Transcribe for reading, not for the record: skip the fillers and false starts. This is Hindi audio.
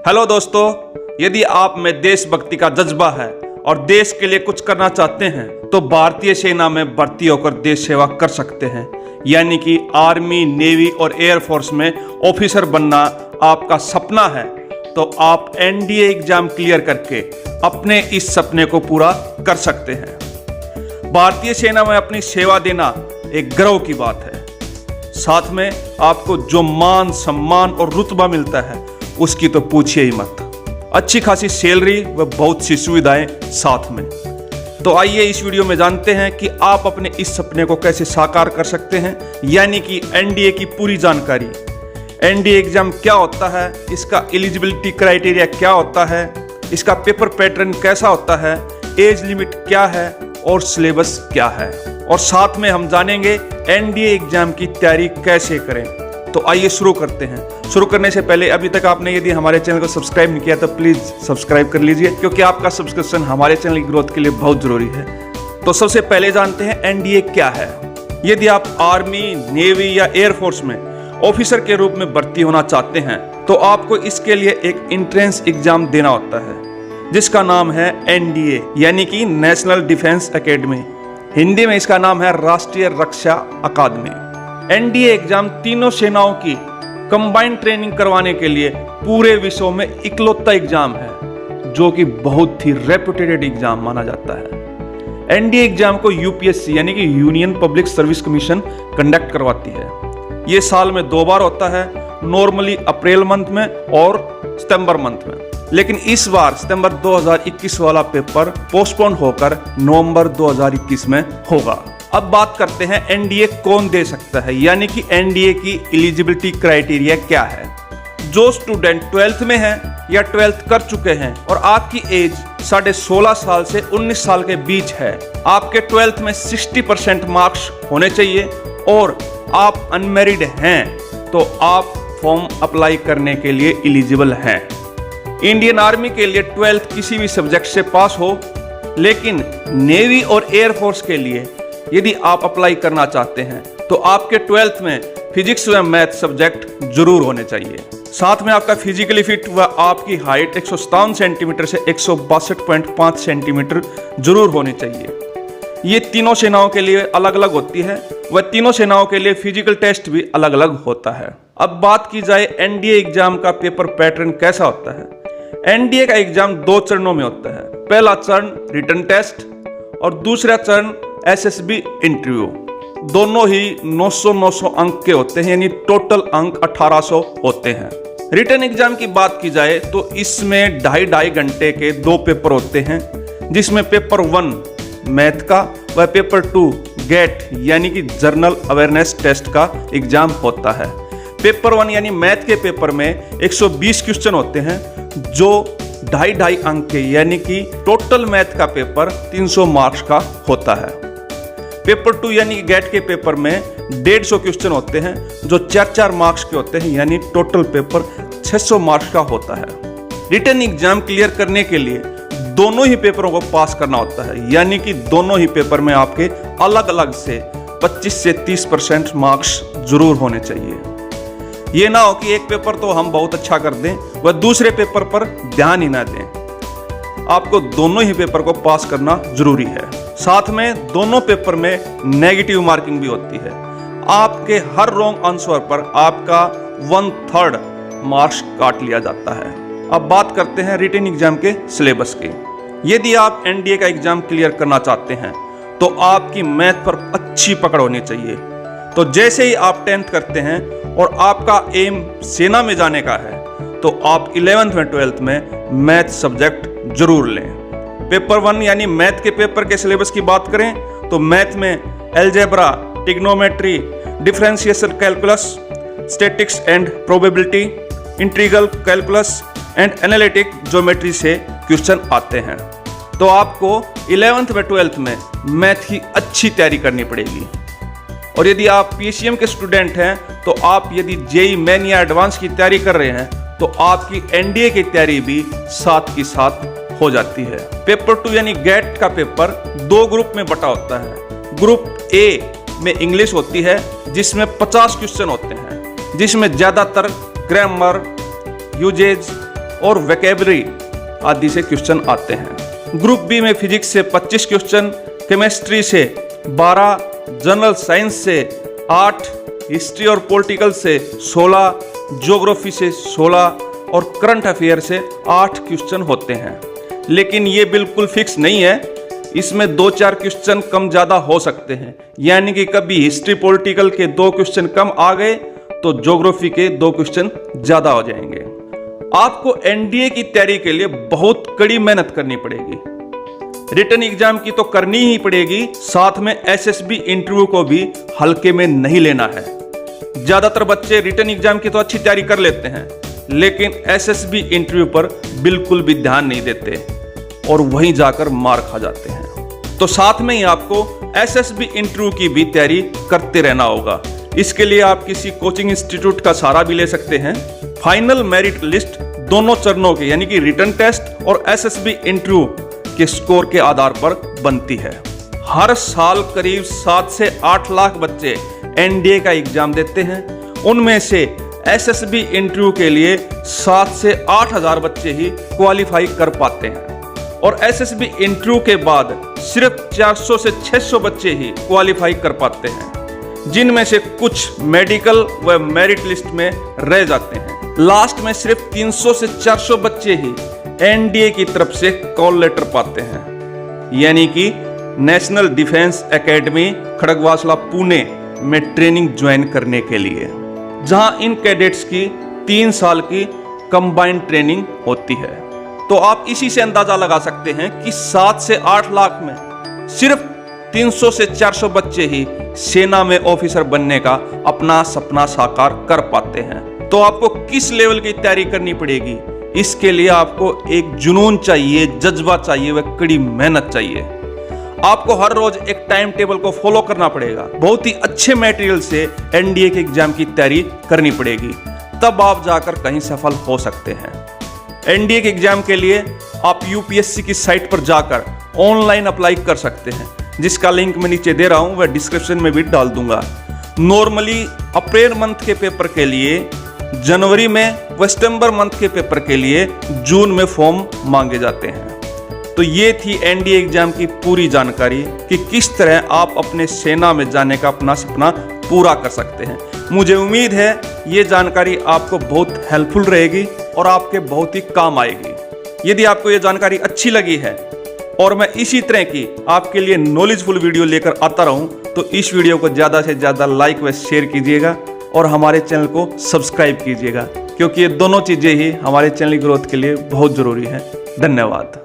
हेलो दोस्तों, यदि आप में देशभक्ति का जज्बा है और देश के लिए कुछ करना चाहते हैं तो भारतीय सेना में भर्ती होकर देश सेवा कर सकते हैं। यानी कि आर्मी, नेवी और एयरफोर्स में ऑफिसर बनना आपका सपना है तो आप एनडीए एग्जाम क्लियर करके अपने इस सपने को पूरा कर सकते हैं। भारतीय सेना में अपनी सेवा देना एक गर्व की बात है। साथ में आपको जो मान, सम्मान और रुतबा मिलता है उसकी तो पूछिए ही मत। अच्छी खासी सैलरी व बहुत सी सुविधाएं साथ में। तो आइए इस वीडियो में जानते हैं कि आप अपने इस सपने को कैसे साकार कर सकते हैं, यानी कि एनडीए की पूरी जानकारी। एनडीए एग्जाम क्या होता है, इसका एलिजिबिलिटी क्राइटेरिया क्या होता है, इसका पेपर पैटर्न कैसा होता है, एज लिमिट क्या है और सिलेबस क्या है, और साथ में हम जानेंगे एनडीए एग्जाम की तैयारी कैसे करें। तो आइए शुरू करते हैं। शुरू करने से पहले अभी तक आपने यदि हमारे चैनल को सब्सक्राइब नहीं किया तो प्लीज सब्सक्राइब कर लीजिए, क्योंकि आपका सब्सक्रिप्शन हमारे चैनल की ग्रोथ के लिए बहुत जरूरी है। तो सबसे पहले जानते हैं एनडीए क्या है। यदि आप आर्मी, नेवी या एयरफोर्स में ऑफिसर के रूप में भर्ती होना चाहते हैं तो आपको इसके लिए एक एंट्रेंस एग्जाम देना होता है जिसका नाम है एनडीए, यानी कि नेशनल डिफेंस एकेडमी। हिंदी में इसका नाम है राष्ट्रीय रक्षा अकादमी। एनडीए एग्जाम तीनों सेनाओं की कंबाइंड ट्रेनिंग करवाने के लिए पूरे विश्व में इकलौता एग्जाम है जो कि बहुत ही रेपुटेड एग्जाम माना जाता है। एनडीए एग्जाम को यूपीएससी यानी कि union public service commission conduct करवाती है। ये साल में 2 बार होता है, नॉर्मली अप्रैल मंथ में और सितंबर मंथ में। लेकिन इस बार सितंबर 2021 वाला पेपर पोस्टपोन होकर नवंबर 2021 में होगा। अब बात करते हैं एनडीए कौन दे सकता है, यानी कि एनडीए की एलिजिबिलिटी क्राइटेरिया क्या है। जो स्टूडेंट 12th में है या 12th कर चुके हैं और आपकी एज 16.5 साल से 19 साल के बीच है, आपके 12th में 60% मार्क्स होने चाहिए और आप अनमैरिड हैं तो आप फॉर्म अप्लाई करने के लिए एलिजिबल हैं। इंडियन आर्मी के लिए 12th किसी भी सब्जेक्ट से पास हो, लेकिन नेवी और एयरफोर्स के लिए यदि आप अप्लाई करना चाहते हैं तो आपके 12th में फिजिक्स व मैथ सब्जेक्ट जरूर होने चाहिए। साथ में आपका फिजिकली फिट व आपकी हाइट 157 सेंटीमीटर से 162.5 सेंटीमीटर जरूर होनी चाहिए। ये तीनों सेनाओं के लिए अलग अलग होती है व तीनों सेनाओं के लिए फिजिकल टेस्ट भी अलग अलग होता है। अब बात की जाए एनडीए एग्जाम का पेपर पैटर्न कैसा होता है। एनडीए का एग्जाम 2 चरणों में होता है। पहला चरण रिटन टेस्ट और दूसरा चरण एसएसबी इंटरव्यू। दोनों ही 900 अंक के होते हैं, यानी टोटल अंक 1800 होते हैं। रिटन एग्जाम की बात की जाए तो इसमें 2.5 घंटे के 2 पेपर होते हैं, जिसमें पेपर 1 मैथ का व पेपर 2 गेट यानी कि जनरल अवेयरनेस टेस्ट का एग्जाम होता है। पेपर 1 यानी मैथ के पेपर में 120 क्वेश्चन होते हैं जो 2.5 अंक के, यानी कि टोटल मैथ का पेपर 300 मार्क्स का होता है। पेपर 2 यानी गेट के पेपर में 150 क्वेश्चन होते हैं जो 4 मार्क्स के होते हैं, यानी टोटल पेपर 600 मार्क्स का होता है। रिटन एग्जाम क्लियर करने के लिए दोनों ही पेपरों को पास करना होता है, यानी कि दोनों ही पेपर में आपके अलग अलग से 25 से 30% मार्क्स जरूर होने चाहिए। ये ना हो कि एक पेपर तो हम बहुत अच्छा कर दें वह दूसरे पेपर पर ध्यान ही ना दें। आपको दोनों ही पेपर को पास करना जरूरी है। साथ में दोनों पेपर में नेगेटिव मार्किंग भी होती है। आपके हर रॉन्ग आंसर पर आपका 1/3 मार्क्स काट लिया जाता है। अब बात करते हैं रिटन एग्जाम के सिलेबस की। यदि आप एनडीए का एग्जाम क्लियर करना चाहते हैं तो आपकी मैथ पर अच्छी पकड़ होनी चाहिए। तो जैसे ही आप 10th करते हैं और आपका एम सेना में जाने का है तो आप 11th में 12th में मैथ सब्जेक्ट जरूर लें। पेपर 1 यानी मैथ के पेपर के सिलेबस की बात करें तो मैथ में algebra, trigonometry, differentiation calculus, statics and probability, integral calculus and analytic geometry से क्वेश्चन आते हैं। तो आपको 11th में 12th में मैथ की अच्छी तैयारी करनी पड़ेगी। और यदि आप पीसीएम के स्टूडेंट हैं तो आप यदि जेई मेन या एडवांस की तैयारी कर रहे हैं तो आपकी एनडीए की तैयारी भी साथ की साथ हो जाती है। पेपर 2 यानी गेट का पेपर 2 ग्रुप में बटा होता है। ग्रुप ए में इंग्लिश होती है जिसमें 50 क्वेश्चन होते हैं, जिसमें ज्यादातर ग्रामर, यूजेज, और वोकैबुलरी आदि से क्वेश्चन आते हैं। ग्रुप बी में फिजिक्स से 25 क्वेश्चन, केमिस्ट्री से 12, जनरल साइंस से 8, हिस्ट्री और पॉलिटिकल से 16, ज्योग्राफी से 16 और करंट अफेयर से 8 क्वेश्चन होते हैं। लेकिन ये बिल्कुल फिक्स नहीं है, इसमें 2-4 क्वेश्चन कम ज़्यादा हो सकते हैं। यानी कि कभी हिस्ट्री पॉलिटिकल के 2 क्वेश्चन कम आ गए तो ज्योग्राफी के 2 क्वेश्चन ज़्यादा हो जाएंगे। आपको एनडीए की तैयारी के लिए बहुत कड़ी मेहनत करनी पड़ेगी। रिटन एग्जाम की तो करनी ही पड़ेगी, साथ में एसएसबी इंटरव्यू को भी हल्के में नहीं लेना है। ज़्यादातर बच्चे रिटन एग्जाम की तो अच्छी तैयारी कर लेते हैं, लेकिन एसएसबी इंटरव्यू पर बिल्कुल भी ध्यान नहीं देते और वहीं जाकर मार खा जाते हैं। तो साथ में ही आपको एसएसबी इंटरव्यू की भी तैयारी करते रहना होगा। इसके लिए आप किसी कोचिंग इंस्टीट्यूट का सहारा भी ले सकते हैं। फाइनल मेरिट लिस्ट दोनों चरणों के यानी कि रिटन टेस्ट और एसएसबी इंटरव्यू के स्कोर के आधार पर बनती है। हर साल करीब 7 से 8 लाख बच्चे एनडीए का एग्जाम देते हैं। उनमें से एसएसबी इंटरव्यू के लिए 7 से 8 हजार बच्चे ही क्वालिफाई कर पाते हैं और एसएसबी इंटरव्यू के बाद सिर्फ 400 से 600 बच्चे ही क्वालिफाई कर पाते हैं, जिनमें से कुछ मेडिकल व मेरिट लिस्ट में रह जाते हैं। लास्ट में सिर्फ 300 से 400 बच्चे ही एनडीए की तरफ से कॉल लेटर पाते हैं, यानी कि national defence academy Khadakwasla Pune में ट्रेनिंग ज्वाइन करने के लिए, जहां इन कैडेट्स की 3 साल की कंबाइंड ट्रेनिंग होती है। तो आप इसी से अंदाजा लगा सकते हैं कि 7 से 8 लाख में सिर्फ 300 से 400 बच्चे ही सेना में ऑफिसर बनने का अपना सपना साकार कर पाते हैं। तो आपको किस लेवल की तैयारी करनी पड़ेगी? इसके लिए आपको एक जुनून चाहिए, जज्बा चाहिए व कड़ी मेहनत चाहिए। आपको हर रोज एक टाइम टेबल को फॉलो करना पड़ेगा। बहुत ही अच्छे मटेरियल से एनडीए के एग्जाम की तैयारी करनी पड़ेगी, तब आप जाकर कहीं सफल हो सकते हैं। एनडीए के एग्जाम के लिए आप यूपीएससी की साइट पर जाकर ऑनलाइन अप्लाई कर सकते हैं, जिसका लिंक मैं नीचे दे रहा हूं, वह डिस्क्रिप्शन में भी डाल दूंगा। नॉर्मली अप्रैल मंथ के पेपर के लिए जनवरी में व सितंबर मंथ के पेपर के लिए जून में फॉर्म मांगे जाते हैं। तो ये थी एनडीए एग्जाम की पूरी जानकारी कि किस तरह आप अपने सेना में जाने का अपना सपना पूरा कर सकते हैं। मुझे उम्मीद है ये जानकारी आपको बहुत हेल्पफुल रहेगी और आपके बहुत ही काम आएगी। यदि आपको ये जानकारी अच्छी लगी है और मैं इसी तरह की आपके लिए नॉलेजफुल वीडियो लेकर आता रहूं, तो इस वीडियो को ज़्यादा से ज़्यादा लाइक व शेयर कीजिएगा और हमारे चैनल को सब्सक्राइब कीजिएगा, क्योंकि ये दोनों चीज़ें ही हमारे चैनल की ग्रोथ के लिए बहुत ज़रूरी है। धन्यवाद।